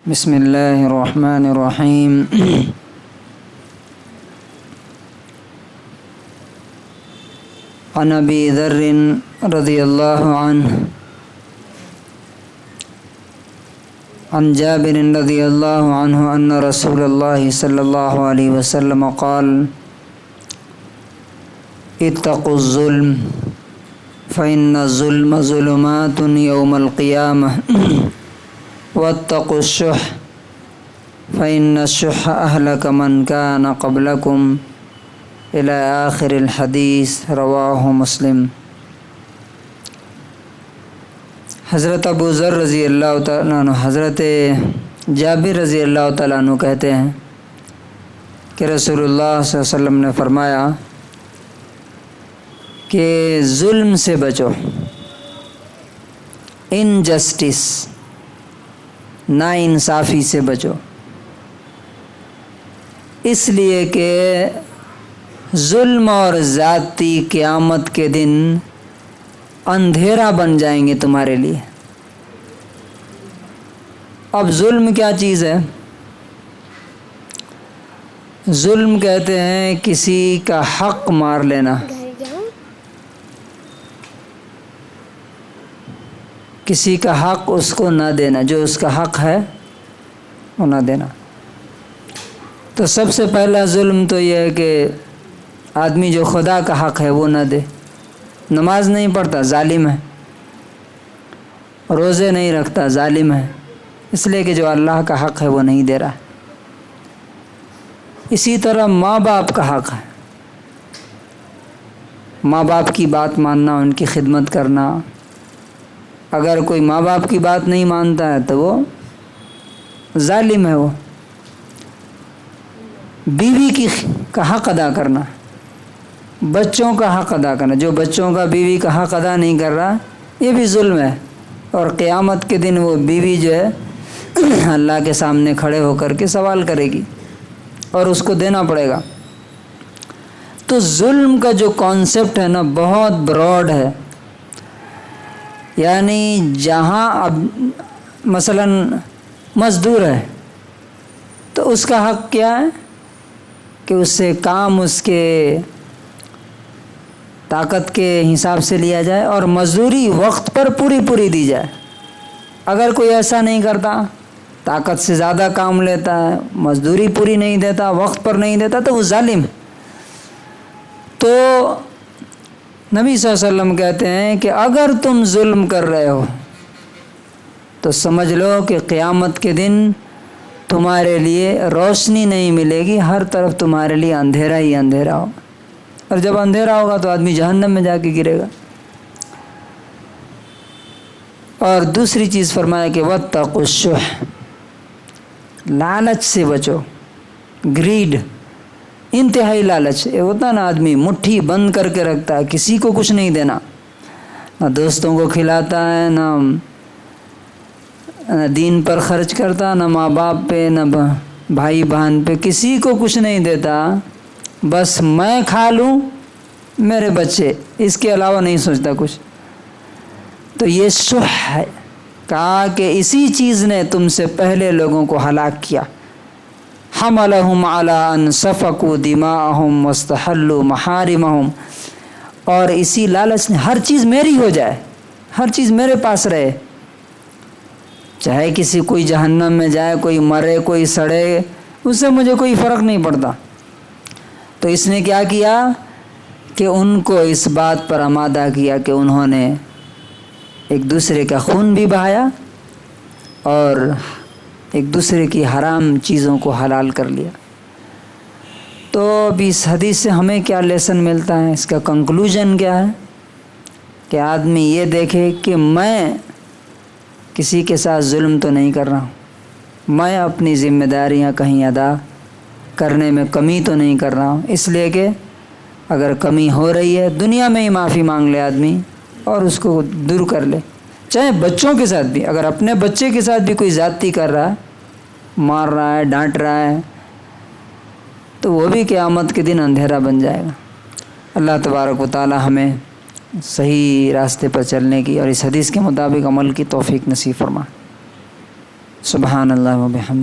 بسم اللہ الرحمن الرحیم عن ابی ذر رضی اللہ عنہ عن جابر رضی اللہ عنہ ان رسول اللہ صلی اللہ علیہ وسلم قال اتقوا الظلم فإن الظلم ظلمات يوم القيامة واتقوا الشح فإن الشح أهلك من كان قبلكم إلى آخر الحدیث رواہ مسلم۔ حضرت ابو ذر رضی اللہ تعالیٰ عنہ حضرت جابر رضی اللہ تعالیٰ عنہ کہتے ہیں کہ رسول اللہ صلی اللہ علیہ وسلم نے فرمایا کہ ظلم سے بچو، انجسٹس، نا انصافی سے بچو، اس لیے کہ ظلم اور ذاتی قیامت کے دن اندھیرا بن جائیں گے تمہارے لیے۔ اب ظلم کیا چیز ہے؟ ظلم کہتے ہیں کسی کا حق مار لینا، کسی کا حق اس کو نہ دینا، جو اس کا حق ہے وہ نہ دینا۔ تو سب سے پہلا ظلم تو یہ ہے کہ آدمی جو خدا کا حق ہے وہ نہ دے۔ نماز نہیں پڑھتا، ظالم ہے، روزے نہیں رکھتا، ظالم ہے، اس لیے کہ جو اللہ کا حق ہے وہ نہیں دے رہا۔ اسی طرح ماں باپ کا حق ہے، ماں باپ کی بات ماننا، ان کی خدمت کرنا۔ اگر کوئی ماں باپ کی بات نہیں مانتا ہے تو وہ ظالم ہے۔ وہ بیوی کا حق ادا کرنا، بچوں کا حق ادا کرنا، جو بچوں کا بیوی کا حق ادا نہیں کر رہا یہ بھی ظلم ہے، اور قیامت کے دن وہ بیوی جو ہے اللہ کے سامنے کھڑے ہو کر کے سوال کرے گی اور اس کو دینا پڑے گا۔ تو ظلم کا جو کانسیپٹ ہے نا بہت براڈ ہے، یعنی جہاں اب مثلا مزدور ہے تو اس کا حق کیا ہے کہ اس سے کام اس کے طاقت کے حساب سے لیا جائے اور مزدوری وقت پر پوری دی جائے۔ اگر کوئی ایسا نہیں کرتا، طاقت سے زیادہ کام لیتا ہے، مزدوری پوری نہیں دیتا، وقت پر نہیں دیتا، تو وہ ظالم ہے۔ تو نبی صلی اللہ علیہ وسلم کہتے ہیں کہ اگر تم ظلم کر رہے ہو تو سمجھ لو کہ قیامت کے دن تمہارے لیے روشنی نہیں ملے گی، ہر طرف تمہارے لیے اندھیرا ہی اندھیرا ہوگا، اور جب اندھیرا ہوگا تو آدمی جہنم میں جا کے گرے گا۔ اور دوسری چیز فرمایا کہ واتقوا الشح، لالچ سے بچو، گریڈ، انتہائی لالچ۔ یہ ہوتا نا آدمی مٹھی بند کر کے رکھتا ہے، کسی کو کچھ نہیں دینا، نہ دوستوں کو کھلاتا ہے، نہ دین پر خرچ کرتا، نہ ماں باپ پہ، نہ بھائی بہن پہ، کسی کو کچھ نہیں دیتا، بس میں کھا لوں، میرے بچے، اس کے علاوہ نہیں سوچتا کچھ۔ تو یہ شح ہے، کہا کہ اسی چیز نے تم سے پہلے لوگوں کو ہلاک کیا۔ حملہم علی ان سفکوا دماءہم واستحلوا محارمہم، اور اسی لالچ نے ہر چیز میری ہو جائے، ہر چیز میرے پاس رہے، چاہے کسی کوئی جہنم میں جائے، کوئی مرے، کوئی سڑے، اس سے مجھے کوئی فرق نہیں پڑتا۔ تو اس نے کیا کیا کہ ان کو اس بات پر آمادہ کیا کہ انہوں نے ایک دوسرے کا خون بھی بہایا اور ایک دوسرے کی حرام چیزوں کو حلال کر لیا۔ تو اب اس حدیث سے ہمیں کیا لیسن ملتا ہے؟ اس کا کنکلوژن کیا ہے کہ آدمی یہ دیکھے کہ میں کسی کے ساتھ ظلم تو نہیں کر رہا ہوں، میں اپنی ذمہ داریاں کہیں ادا کرنے میں کمی تو نہیں کر رہا ہوں، اس لیے کہ اگر کمی ہو رہی ہے دنیا میں ہی معافی مانگ لے آدمی اور اس کو دور کر لے۔ چاہے بچوں کے ساتھ بھی، اگر اپنے بچے کے ساتھ بھی کوئی زیادتی کر رہا ہے، مار رہا ہے، ڈانٹ رہا ہے، تو وہ بھی قیامت کے دن اندھیرا بن جائے گا۔ اللہ تبارک و تعالی ہمیں صحیح راستے پر چلنے کی اور اس حدیث کے مطابق عمل کی توفیق نصیب فرمائے۔ سبحان اللہ و بحمدہ.